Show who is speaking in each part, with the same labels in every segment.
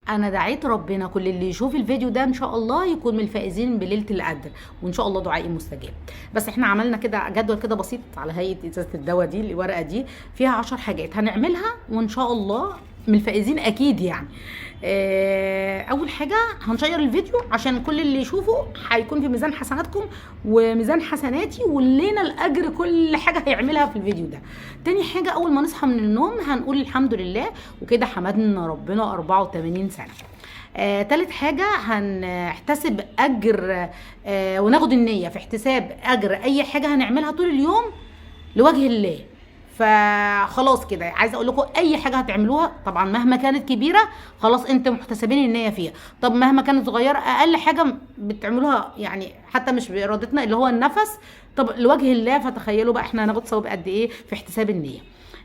Speaker 1: انا دعيت ربنا كل اللي يشوف الفيديو ده ان شاء الله يكون من الفائزين بليله القدر، وان شاء الله دعائي مستجاب. بس احنا عملنا كده جدول كده بسيط على هيئه ازازه الدواء دي، الورقه دي فيها 10 حاجات هنعملها وان شاء الله من الفائزين اكيد يعني. اول حاجه هنشير الفيديو عشان كل اللي يشوفه هيكون في ميزان حسناتكم وميزان حسناتي، ولينا الاجر كل حاجه هيعملها في الفيديو ده. تاني حاجه اول ما نصحى من النوم هنقول الحمد لله وكده حمدنا ربنا 84 سنه. تالت حاجة هنحتسب أجر وناخد النية في احتساب أجر أي حاجة هنعملها طول اليوم لوجه الله. فخلاص كده عايزه اقول لكم اي حاجه هتعملوها طبعا مهما كانت كبيره خلاص انتم محتسبين النيه فيها. طب مهما كانت صغيره اقل حاجه بتعملوها يعني حتى مش بارادتنا اللي هو النفس، طب لوجه الله فتخيلوا بقى احنا هناخد ثواب قد ايه في احتساب النيه.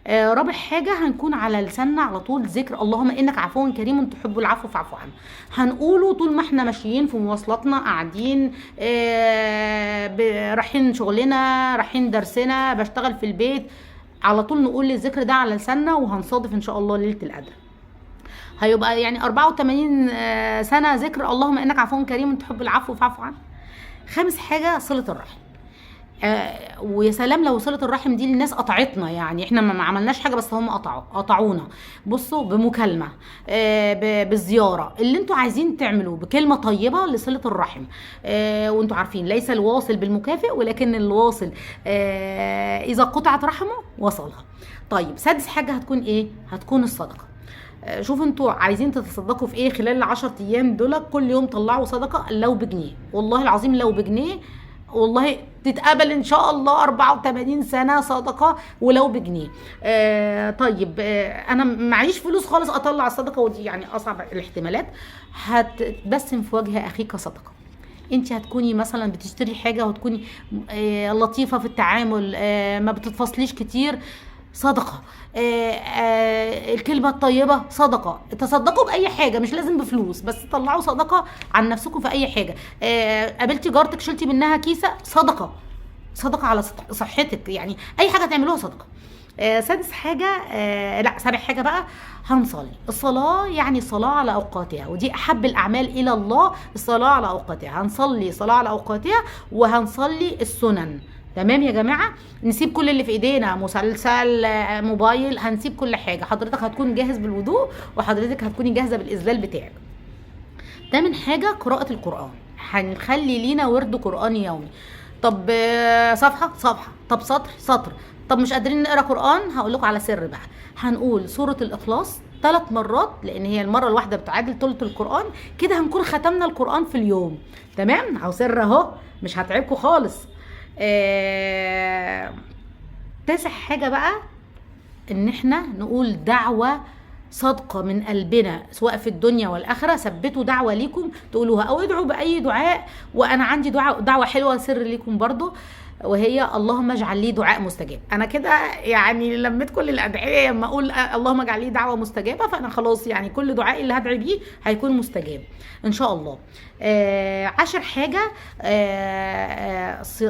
Speaker 1: رابع حاجة هنكون على لساننا على طول ذكر اللهم انك عفو كريم تحب العفو فاعف عنه. هنقوله طول ما احنا ماشيين في مواصلاتنا، قاعدين رايحين شغلنا، رايحين درسنا، بشتغل في البيت، على طول نقول الذكر ده على لساننا وهنصادف ان شاء الله ليله القدر. هيبقى يعني 84 سنه ذكر اللهم انك عفو كريم تحب العفو فاعف عنه. خامس حاجه صله الرحم. ويا سلام لو صله الرحم دي الناس قطعتنا، يعني احنا ما عملناش حاجه بس هم قطعونا. بصوا بمكالمه، بالزياره، اللي انتوا عايزين تعملوه بكلمه طيبه لصله الرحم. وانتوا عارفين ليس الواصل بالمكافئ ولكن الواصل اذا قطعت رحمه وصلها. طيب سادس حاجه هتكون ايه؟ هتكون الصدقه. شوفوا انتوا عايزين تتصدقوا في ايه خلال ال10 ايام دول، كل يوم طلعوا صدقه لو بجنيه، والله العظيم لو بجنيه والله تتقبل ان شاء الله 84 سنه صدقه ولو بجنيه. طيب انا معيش فلوس خالص اطلع الصدقه، ودي يعني اصعب الاحتمالات. هتبسم في وجه اخيك صدقه. انت هتكوني مثلا بتشتري حاجه وتكوني لطيفه في التعامل، ما بتتفصليش كتير، صدقه. الكلمه الطيبه صدقه. تصدقوا باي حاجه مش لازم بفلوس، بس طلعوا صدقه عن نفسكم في اي حاجه. قابلتي جارتك شلتي منها كيسه، صدقه. صدقه على صحتك، يعني اي حاجه تعملوها صدقه. سادس حاجه لا سابع حاجه بقى هنصلي. الصلاه يعني الصلاه على اوقاتها، ودي احب الاعمال الى الله، الصلاه على اوقاتها. هنصلي صلاه على اوقاتها وهنصلي السنن. تمام يا جماعه؟ نسيب كل اللي في ايدينا، مسلسل، موبايل، هنسيب كل حاجه. حضرتك هتكون جاهز بالوضوء وحضرتك هتكوني جاهزه بالاذلال بتاعك. تامن حاجه قراءه القران. هنخلي لينا ورد قراني يومي. طب صفحه، طب سطر. طب مش قادرين نقرا قران، هقول لكم على سر بقى. هنقول سوره الاخلاص 3 مرات، لان هي المره الواحده بتعادل ثلث القران، كده هنكون ختمنا القران في اليوم. تمام؟ اهو سر اهو، مش هتعبكم خالص. تاسع حاجة بقى ان احنا نقول دعوة صادقة من قلبنا سواء في الدنيا والآخرة. ثبتوا دعوة ليكم تقولوها او ادعوا بأي دعاء. وانا عندي دعوة حلوة سر ليكم برضو، وهي اللهم اجعل لي دعاء مستجاب. انا كده يعني لميت كل الادعيه، لما اقول اللهم اجعل لي دعوه مستجابه فانا خلاص يعني كل دعاء اللي هدعي بيه هيكون مستجاب ان شاء الله. 10 حاجه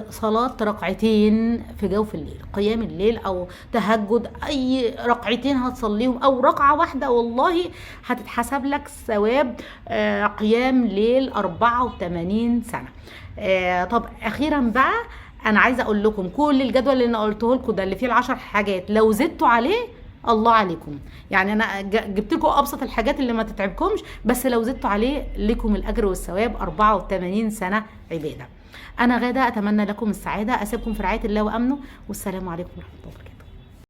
Speaker 1: صلاه ركعتين في جوف الليل، قيام الليل او تهجد، اي ركعتين هتصليهم او ركعه واحده والله هتتحسب لك ثواب قيام ليل 84 سنه. طب اخيرا بقى انا عايزه اقول لكم كل الجدول اللي انا قلته لكم ده اللي فيه ال10 حاجات لو زدتوا عليه الله عليكم. يعني انا جبت لكم ابسط الحاجات اللي ما تتعبكمش، بس لو زدتوا عليه لكم الاجر والثواب 84 سنه عباده. انا غاده اتمنى لكم السعاده، اسيبكم في رعايه الله وامنه، والسلام عليكم ورحمه الله وبركاته.